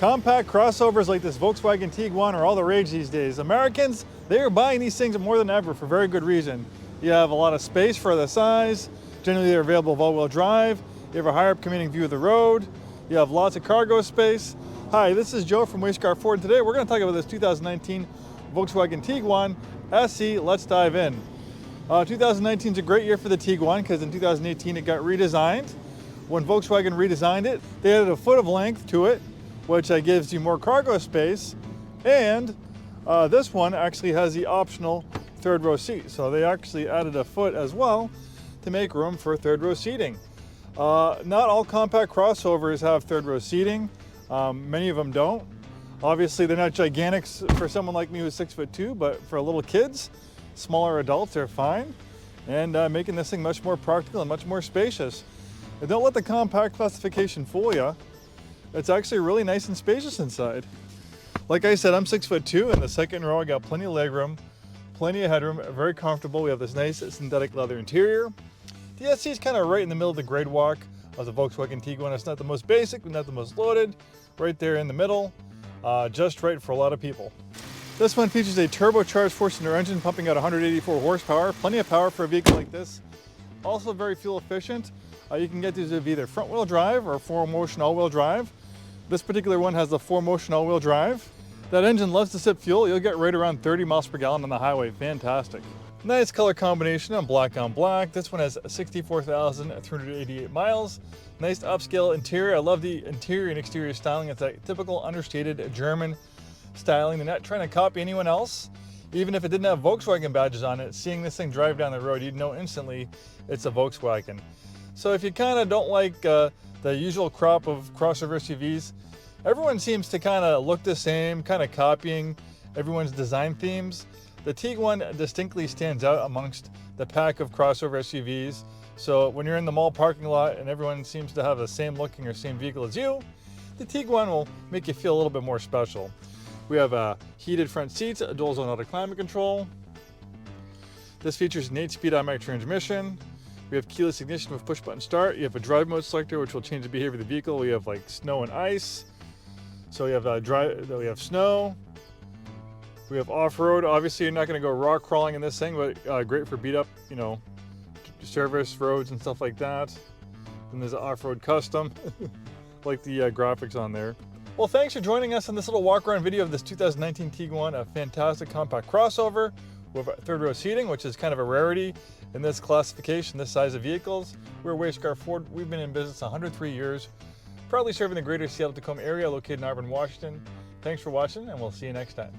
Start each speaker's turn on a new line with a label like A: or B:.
A: Compact crossovers like this Volkswagen Tiguan are all the rage these days. Americans, they are buying these things more than ever for very good reason. You have a lot of space for the size. Generally, they're available with all-wheel drive. You have a higher up commanding view of the road. You have lots of cargo space. Hi, this is Joe from Way Scarff Ford. Today, we're going to talk about this 2019 Volkswagen Tiguan SE. Let's dive in. 2019 is a great year for the Tiguan because in 2018 it got redesigned. When Volkswagen redesigned it, they added a foot of length to it, which gives you more cargo space, and this one actually has the optional third row seat. So they actually added a foot as well to make room for third row seating. Not all compact crossovers have third row seating. Many of them don't. Obviously they're not gigantic for someone like me who's 6'2", but for little kids, smaller adults, they're fine, and making this thing much more practical and much more spacious. And don't let the compact classification fool you. It's actually really nice and spacious inside. Like I said, I'm 6'2", in the second row I got plenty of legroom, plenty of headroom, very comfortable. We have this nice synthetic leather interior. The SE is kind of right in the middle of the grade walk of the Volkswagen Tiguan. It's not the most basic, but not the most loaded. Right there in the middle, just right for a lot of people. This one features a turbocharged four-cylinder engine pumping out 184 horsepower. Plenty of power for a vehicle like this. Also very fuel efficient. You can get these with either front-wheel drive or 4MOTION all-wheel drive. This particular one has the 4MOTION all-wheel drive. That engine loves to sip fuel. You'll get right around 30 miles per gallon on the highway. Fantastic. Nice color combination on black on black. This one has 64,388 miles. Nice upscale interior. I love the interior and exterior styling. It's a typical understated German styling. They're not trying to copy anyone else. Even if it didn't have Volkswagen badges on it, seeing this thing drive down the road, you'd know instantly it's a Volkswagen. So if you kind of don't like the usual crop of crossover SUVs, everyone seems to kind of look the same, kind of copying everyone's design themes. The Tiguan distinctly stands out amongst the pack of crossover SUVs. So when you're in the mall parking lot and everyone seems to have the same looking or same vehicle as you, the Tiguan will make you feel a little bit more special. We have heated front seats, a dual zone auto climate control. This features an 8-speed automatic transmission. We have keyless ignition with push button start. You have a drive mode selector, which will change the behavior of the vehicle. We have like snow and ice. So we have we have snow. We have off-road. Obviously, you're not going to go rock crawling in this thing, but great for beat up, service roads and stuff like that. Then there's an off-road custom, like the graphics on there. Well, thanks for joining us on this little walk-around video of this 2019 Tiguan, a fantastic compact crossover with third row seating, which is kind of a rarity in this classification, this size of vehicles. We're Way Scarff Ford. We've been in business 103 years, proudly serving the greater Seattle-Tacoma area, located in Auburn, Washington. Thanks for watching, and we'll see you next time.